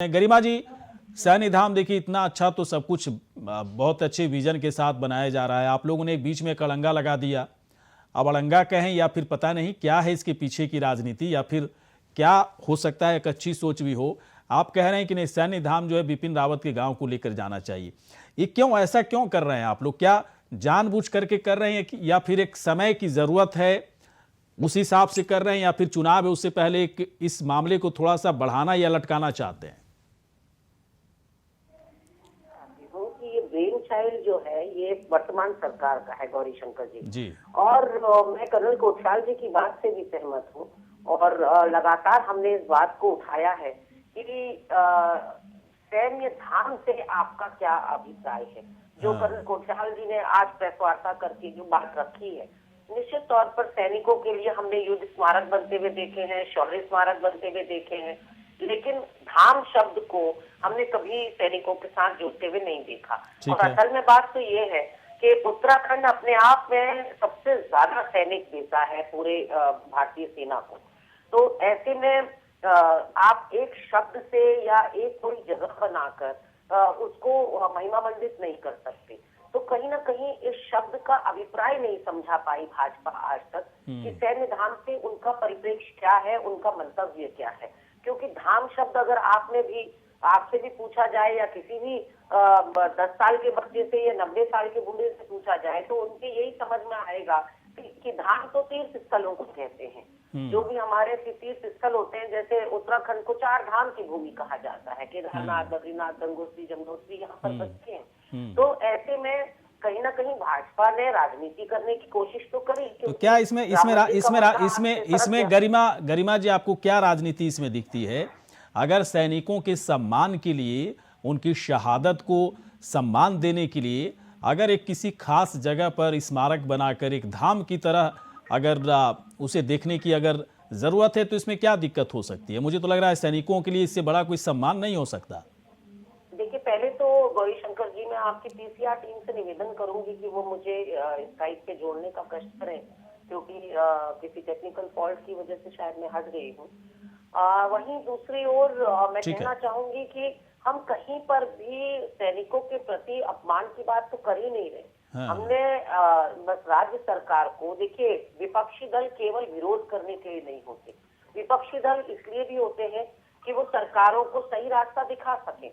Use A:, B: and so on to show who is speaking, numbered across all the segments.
A: गरिमा जी, सैन्य धाम देखिए इतना अच्छा तो सब कुछ बहुत अच्छे विजन के साथ बनाया जा रहा है। आप लोगों ने बीच में कलंगा लगा दिया। अब अड़ंगा कहें या फिर पता नहीं क्या है इसके पीछे की राजनीति, या फिर क्या हो सकता है एक अच्छी सोच भी हो। आप कह रहे हैं कि नहीं, सैन्य धाम जो है बिपिन रावत के गांव को लेकर जाना चाहिए। ये क्यों, ऐसा क्यों कर रहे हैं आप लोग? क्या जानबूझ करके कर रहे हैं या फिर एक समय की जरूरत है उस हिसाब से कर रहे हैं, या फिर चुनाव है उससे पहले इस मामले को थोड़ा सा बढ़ाना या लटकाना चाहते हैं?
B: ये ब्रेन चाइल्ड जो है ये वर्तमान सरकार का है, गौरी शंकर जी। और मैं कर्नल कोतवाल जी की बात से भी सहमत हूँ और लगातार हमने इस बात को उठाया है कि सैन्य धाम से आपका क्या अभिप्राय है। जो कर्नल कोतवाल जी ने आज प्रेस वार्ता करके जो बात रखी है, निश्चित तौर पर सैनिकों के लिए हमने युद्ध स्मारक बनते हुए देखे हैं, शौर्य स्मारक बनते हुए देखे हैं, लेकिन धाम शब्द को हमने कभी सैनिकों के साथ जोड़ते हुए नहीं देखा। और असल में बात तो ये है कि उत्तराखंड अपने आप में सबसे ज्यादा सैनिक देता है पूरे भारतीय सेना को। तो ऐसे में आप एक शब्द से या एक कोई जगह बनाकर उसको महिमा मंडित नहीं कर सकते। तो कहीं ना कहीं इस शब्द का अभिप्राय नहीं समझा पाई भाजपा आज तक कि सैन्य धाम से उनका परिप्रेक्ष्य क्या है, उनका मंतव्य क्या है। क्योंकि धाम शब्द अगर आपसे भी पूछा जाए या किसी भी 10 साल के बच्चे से या 90 साल के बूढ़े से पूछा जाए तो उनके यही समझ में आएगा कि धाम तो तीर्थ स्थलों को कहते हैं। जो भी हमारे तीर्थ स्थल होते हैं, जैसे उत्तराखंड को 4 धाम की भूमि कहा जाता है, केदारनाथ, बद्रीनाथ, गंगोत्री, जमुनोत्री, यहाँ पर बच्चे हैं। तो ऐसे में कहीं ना कहीं भाजपा ने राजनीति करने की कोशिश तो करी।
A: तो क्या इसमें गरिमा जी, आपको क्या राजनीति इसमें दिखती है? अगर सैनिकों के सम्मान के लिए, उनकी शहादत को सम्मान देने के लिए अगर एक किसी खास जगह पर स्मारक बनाकर एक धाम की तरह अगर उसे देखने की अगर जरूरत है, तो इसमें क्या दिक्कत हो सकती है? मुझे तो लग रहा है सैनिकों के लिए इससे बड़ा कोई सम्मान नहीं हो सकता।
B: देखिए, पहले तो गौरी शंकर जी, मैं आपकी पीसीआर टीम से निवेदन करूंगी कि वो मुझे स्काइप पे जोड़ने का कष्ट करें, क्योंकि किसी टेक्निकल फॉल्ट की वजह से शायद मैं हट गई हूँ। वहीं दूसरी ओर मैं कहना चाहूंगी कि हम कहीं पर भी सैनिकों के प्रति अपमान की बात तो कर ही नहीं रहे। हमने बस राज्य सरकार को, देखिए, विपक्षी दल केवल विरोध करने के लिए नहीं होते। विपक्षी दल इसलिए भी होते हैं कि वो सरकारों को सही रास्ता दिखा सके।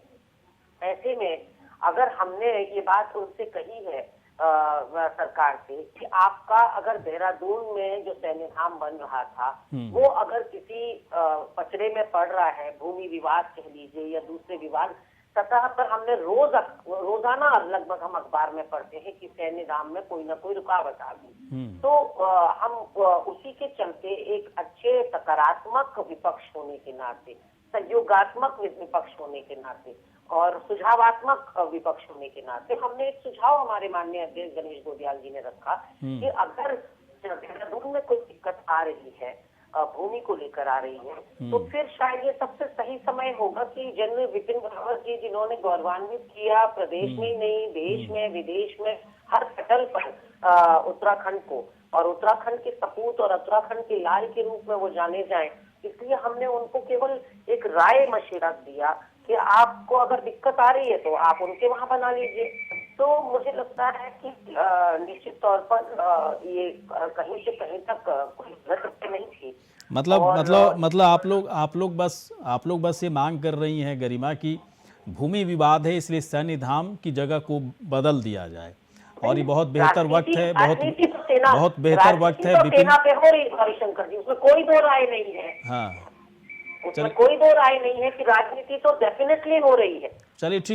B: ऐसे में अगर हमने ये बात उनसे कही है सरकार से कि आपका अगर देहरादून में जो सैन्य धाम बन रहा था वो अगर किसी पचड़े में पड़ रहा है, भूमि विवाद कह लीजिए या दूसरे विवाद सतह पर, हमने रोजाना लगभग हम अखबार में पढ़ते हैं कि सैन्य धाम में कोई ना कोई रुकावट आ गई। तो हम उसी के चलते एक अच्छे सकारात्मक विपक्ष होने के नाते, सहयोगात्मक विपक्ष होने के नाते और सुझावात्मक विपक्ष होने के नाते हमने एक सुझाव हमारे माननीय अध्यक्ष गणेश गोदियाल जी ने रखा कि अगर देहरादून में कोई दिक्कत आ रही है, भूमि को लेकर आ रही है, तो फिर शायद ये सबसे सही समय होगा कि जनरल बिपिन रावत जी, जिन्होंने गौरवान्वित किया प्रदेश में ही नहीं, देश में, विदेश में, हर पटल पर उत्तराखंड को, और उत्तराखंड के सपूत और उत्तराखंड के लाल के रूप में वो जाने जाएं, इसलिए हमने उनको केवल एक राय मशवरा दिया कि आपको अगर दिक्कत आ रही है तो आप उनके वहां बना लीजिए। तो मुझे लगता है कि निश्चित तौर पर ये कहीं से कहीं तक कोई गलत नहीं थी।
A: मतलब आप लोग बस ये मांग कर रही हैं गरिमा की भूमि विवाद है इसलिए सैन्य धाम की जगह को बदल दिया जाए, और ये बहुत बेहतर वक्त है, बहुत बेहतर वक्त है
B: सेना पे हो रही हरिशंकर जी, उसमें कोई दो राय नहीं है।
A: हाँ,
B: उसमें कोई दो राय नहीं है कि राजनीति तो डेफिनेटली हो रही है।
A: चलिए ठीक।